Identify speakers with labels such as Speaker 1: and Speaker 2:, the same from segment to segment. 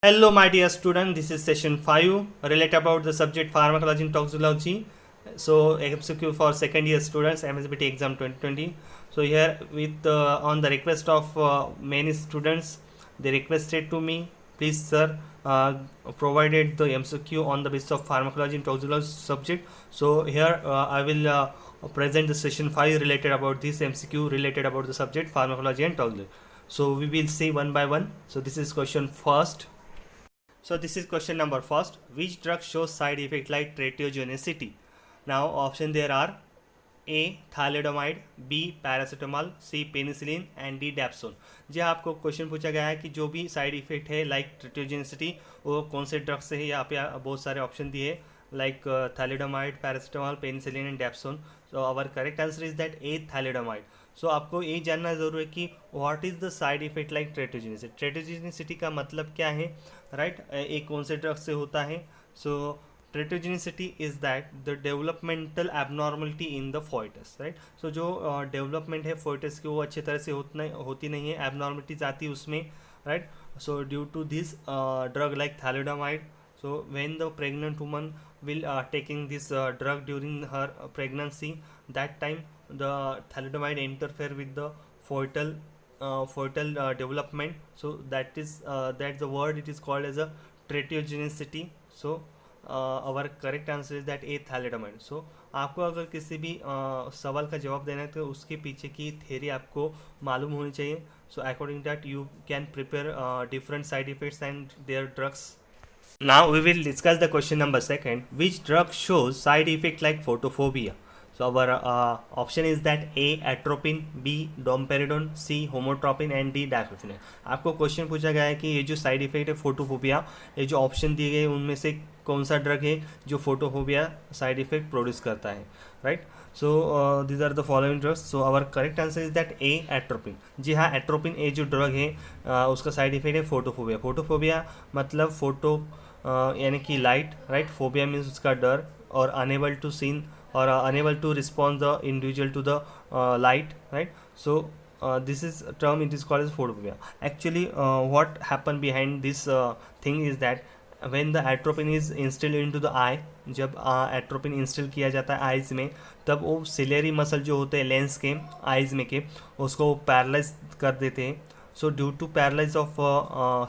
Speaker 1: Hello, my dear student. This is session 5. Relate about the subject pharmacology and toxicology. So, MCQ for second year students, MSBT exam 2020. So, here with on the request of many students, they requested to me, please, sir, provided the MCQ on the basis of pharmacology and toxicology subject. So, here I will present the session 5 related about this MCQ related about the subject pharmacology and toxicology. So, we will see one by one. So, this is question first. So this is question number first. Which drug shows side effect like teratogenicity? Now option there are A thalidomide, B paracetamol, C penicillin and D dapsone. जी आपको question पूछा गया है कि जो भी side effect है like teratogenicity वो कौन से ड्रग से है. यहाँ पे बहुत सारे ऑप्शन दिए like thalidomide, paracetamol, penicillin and dapsone. So our correct answer is that A thalidomide. So आपको ये जानना जरूर है कि what is the side effect like teratogenicity. Teratogenicity का मतलब क्या है, राइट? एक कौन से ड्रग से होता है. सो teratogenicity is that the developmental abnormality in the fetus, right? So जो डेवलपमेंट है fetus की वो अच्छे तरह से होती नहीं है, abnormalities आती है उसमें, right? So due to this drug like thalidomide, so when the pregnant woman will taking this drug during her pregnancy, that time the thalidomide interfere with the fetal development. So that's the word it is called as a teratogenicity. So our correct answer is that A thalidomide. So आपको अगर किसी भी सवाल का जवाब देना है तो उसके पीछे की थ्योरी आपको मालूम होनी चाहिए. So according that you can prepare different side effects and their drugs. Now we will discuss the question number second. Which drug shows side effect like photophobia? So our option is that A atropine, B domperidone, C homotropin and D diclofenac. आपको question पूछा गया है कि ये जो side effect है photophobia, ये जो ऑप्शन दिए गए उनमें से कौन सा ड्रग है जो फोटोफोबिया साइड इफेक्ट प्रोड्यूस करता है, right? So these are the following drugs. So our correct answer is that A atropine. जी हाँ, एट्रोपिन ये जो ड्रग है उसका साइड इफेक्ट है फोटोफोबिया. फोटोफोबिया मतलब फोटो यानी कि लाइट, राइट? फोबिया मीन्स उसका डर और unable to seen or unable to respond the individual to the light, right? So this is a term, it is called as photophobia. Actually what happened behind this thing is that when the atropine is instilled into the eye, जब atropine instil किया जाता है eyes में, तब वो ciliary muscle जो होते हैं लेंस के आइज़ में के उसको पैरालाइज कर देते हैं. So due to paralyse of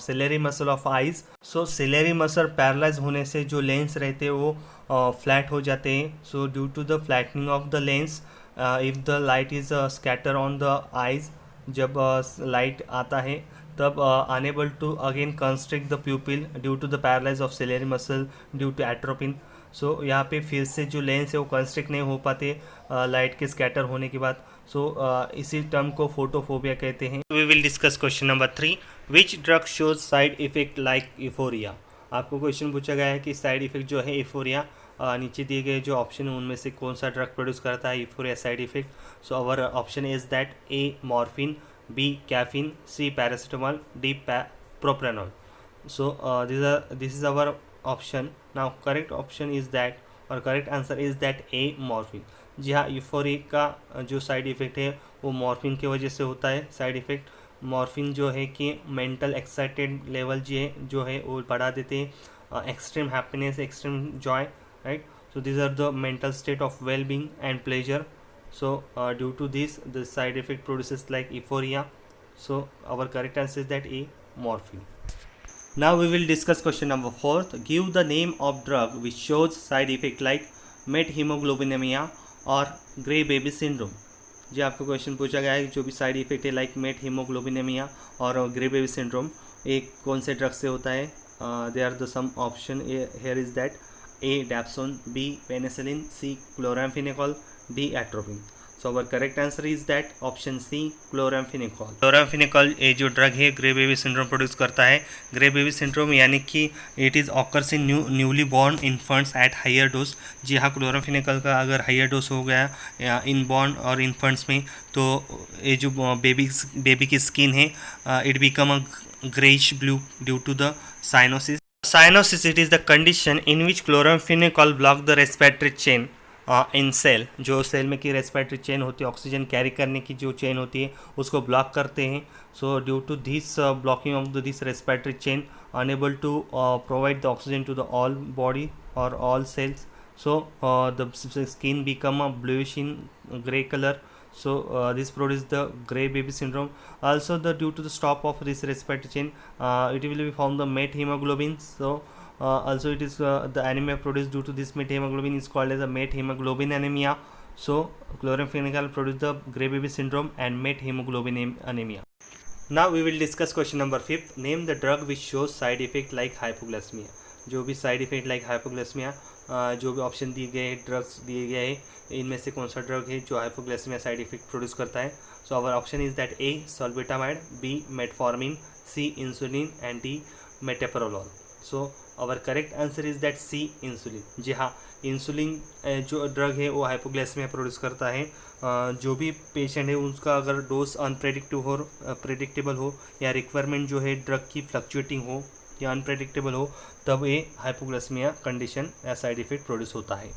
Speaker 1: ciliary muscle of eyes, so ciliary muscle paralyse होने से जो लेंस रहते हैं वो फ्लैट हो जाते हैं. So due to the flattening of the lens, if the light is scatter on the eyes, जब लाइट आता है तब unable to again constrict the pupil due to the paralyse of ciliary muscle due to atropine. So यहाँ पे फिर से जो lens है वो कंस्ट्रिक्ट नहीं हो पाते लाइट के स्कैटर होने के बाद. सो इसी टर्म को फोटोफोबिया कहते हैं. We will discuss question number 3. Which drug shows side effect like euphoria? आपको क्वेश्चन पूछा गया है कि साइड इफेक्ट जो है इफोरिया, नीचे दिए गए जो ऑप्शन है उनमें से कौन सा ड्रग प्रोड्यूस करता है euphoria side effect. So our option is that A morphine, B caffeine, C paracetamol, D propranolol. So this is our option. Now correct option is that और correct answer is that A morphine. जी हाँ, euphoric का जो side effect है वो morphine की वजह से होता है. साइड इफ़ेक्ट मॉर्फिन जो है कि मेंटल एक्साइटेड लेवल जो है वो बढ़ा देते हैं, extreme happiness, extreme joy, right? So this are the mental state of well being and pleasure. So due to this the side effect produces like euphoria. So our correct answer is that A morphine. Now we will discuss question number 4. Give the name of drug which shows side effect like methemoglobinemia और grey baby syndrome. जी आपको question पूछा गया है जो भी side effect है like met हीमोग्लोबिनेमिया और grey baby syndrome एक कौन से ड्रग से होता है. They are the some option here is that A dapsone, B penicillin, C chloramphenicol, D atropine. So our correct answer is that option C chloramphenicol. Chloramphenicol ये जो drug है grey baby syndrome produce करता है. Grey baby syndrome यानी कि it is occurs in newly born infants at higher dose. जी हाँ, chloramphenicol का अगर हायर डोज हो गया इन बॉर्न और इन्फेंट्स में तो ये जो बेबी की स्किन है it become a greyish blue due to the cyanosis. Cyanosis, it is the condition in which chloramphenicol block the respiratory chain, in cell, जो सेल में की रेस्पिरेटरी चेन होती है, ऑक्सीजन कैरी करने की जो चेन होती है उसको ब्लॉक करते हैं. So due to this blocking of this respiratory chain unable to provide the oxygen to the all body or all cells, so the skin become a bluish in gray color. So this produce the gray baby syndrome. Also due to the stop of this respiratory chain, it will be found the methemoglobin. So also it is the anemia produced due to this methemoglobin is called as a methemoglobin anemia. So chloramphenicol produce the gray baby syndrome and methemoglobin anemia. Now we will discuss question number 5. Name the drug which shows side effect like hypoglycemia. जो भी side effect like hypoglycaemia, जो भी option दिए गए हैं, drugs दिए गए हैं, इनमें से कौन सा ड्रग है जो हाइपोग्लाइसेमिया साइड इफेक्ट प्रोड्यूस करता है. So our option is that A solbetamide, B metformin, C insulin and D metoprolol. So our correct answer is that C insulin. जी हाँ, इंसुलिन जो ड्रग है वो हाइपोग्लाइसेमिया प्रोड्यूस करता है. जो भी पेशेंट है उसका अगर डोज अनप्रेडिक्टेबल हो या रिक्वायरमेंट जो है ड्रग की फ्लक्चुएटिंग हो या अनप्रेडिक्टेबल हो, तब ये हाइपोग्लाइसेमिया कंडीशन या साइड इफेक्ट प्रोड्यूस होता है.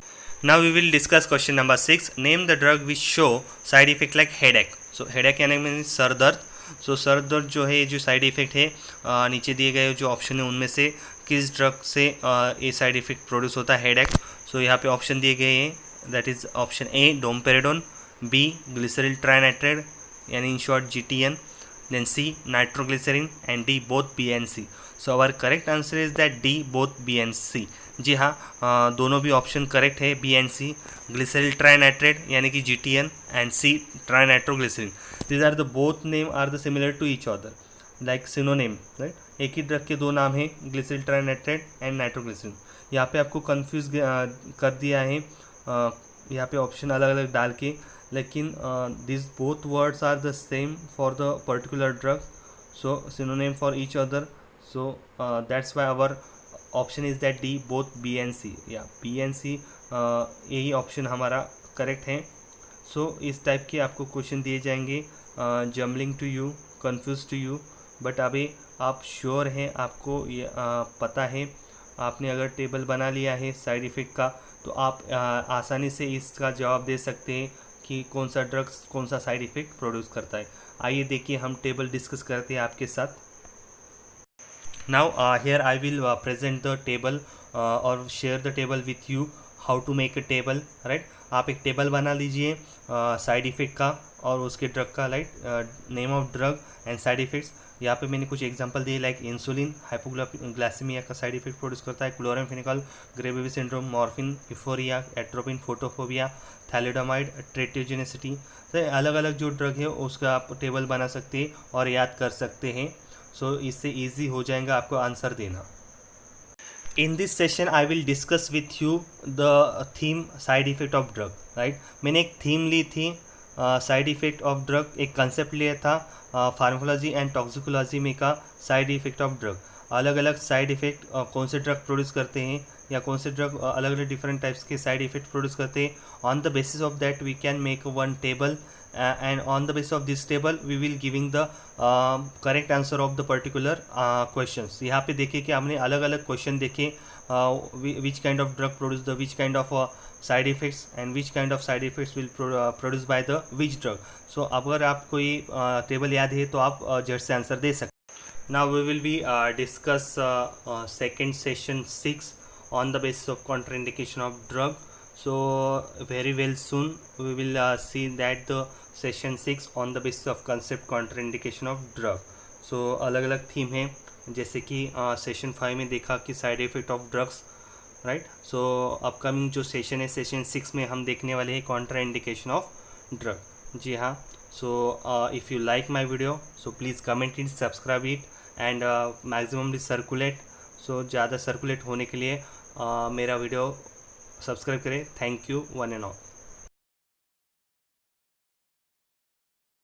Speaker 1: Now we will discuss question number 6. Name the drug which show side effect like headache. So headache यानी मीन सर दर्द. सो सर दर्द जो है जो साइड इफेक्ट है, नीचे दिए गए जो ऑप्शन है उनमें से किस ड्रग से ये साइड इफेक्ट प्रोड्यूस होता है हेडेक. सो यहाँ पे ऑप्शन दिए गए हैं, that is option A domperidone, B glyceryl trinitrate यानी in short GTN, then C nitroglycerin and D both B and C. So our correct answer is that D both B and C. जी हाँ, दोनों भी option correct है, B and C. ग्लिसरील trinitrate यानी कि GTN and C ट्राइनाइट्रोग्लिसरीन. These are the both name are the similar to each other like synonym, right? एक ही drug के दो नाम हैं, ग्लिसरील ट्राइनाइट्रेट एंड नाइट्रोग्लिसरीन. यहाँ पे आपको कंफ्यूज कर दिया है यहाँ पे ऑप्शन अलग अलग डाल के, लेकिन these both words are the same for the particular drug, so synonym for each other. So that's why our option is that D both B and C. Yeah, B and C यही option हमारा correct है. So इस type के आपको question दिए जाएंगे, jumbling to you, confuse to you, but अभी आप श्योर हैं, आपको ये पता है, आपने अगर टेबल बना लिया है साइड इफ़ेक्ट का, तो आप आसानी से इसका जवाब दे सकते हैं कि कौन सा ड्रग्स कौन सा साइड इफ़ेक्ट प्रोड्यूस करता है. आइए देखिए हम टेबल डिस्कस करते हैं आपके साथ. Now here I will present the table और share the table with you how to make a table, right. आप एक टेबल बना लीजिए साइड इफ़ेक्ट का और उसके ड्रग का, right, name of drug and side effects. यहाँ पे मैंने कुछ एग्जांपल दिए लाइक इंसुलिन हाइपोग्लाइसेमिया का साइड इफेक्ट प्रोड्यूस करता है, chloramphenicol grey baby syndrome, morphine euphoria, atropine photophobia, thalidomide teratogenicity. तो अलग अलग जो ड्रग है उसका आप टेबल बना सकते हैं और याद कर सकते हैं. सो इससे ईजी हो जाएगा आपको आंसर देना. In this session I will discuss with you the theme side effect of drug, right. मैंने एक थीम ली थी साइड इफेक्ट ऑफ ड्रग, एक कंसेप्ट लिया था फार्माकोलॉजी एंड टॉक्सिकोलॉजी में का साइड इफेक्ट ऑफ ड्रग. अलग अलग साइड इफेक्ट कौन से ड्रग प्रोड्यूस करते हैं या कौन से ड्रग अलग अलग डिफरेंट टाइप्स के साइड इफेक्ट प्रोड्यूस करते हैं. On the basis of that we can make one table and on the basis of this table we will giving the correct answer of the particular questions. यहाँ पे देखिए कि हमने अलग अलग क्वेश्चन देखे, which kind of drug produce the which kind of side effects and which kind of side effects will produce by the which drug. So अगर आपको ये टेबल याद है तो आप झट से आंसर दे सकते. Now we will be discuss second session 6 on the basis of contraindication of drug. So very well soon we will see that the session 6 on the basis of concept contraindication of drug. So अलग अलग theme है, जैसे कि session 5 में देखा कि side effect of drugs, right. So upcoming जो session है सेशन 6 में हम देखने वाले हैं कॉन्ट्राइंडिकेशन ऑफ ड्रग. जी हाँ. So if you like my video so please comment it, subscribe it and maximumly circulate. So ज़्यादा सर्कुलेट होने के लिए मेरा वीडियो सब्सक्राइब करें. Thank you one and all.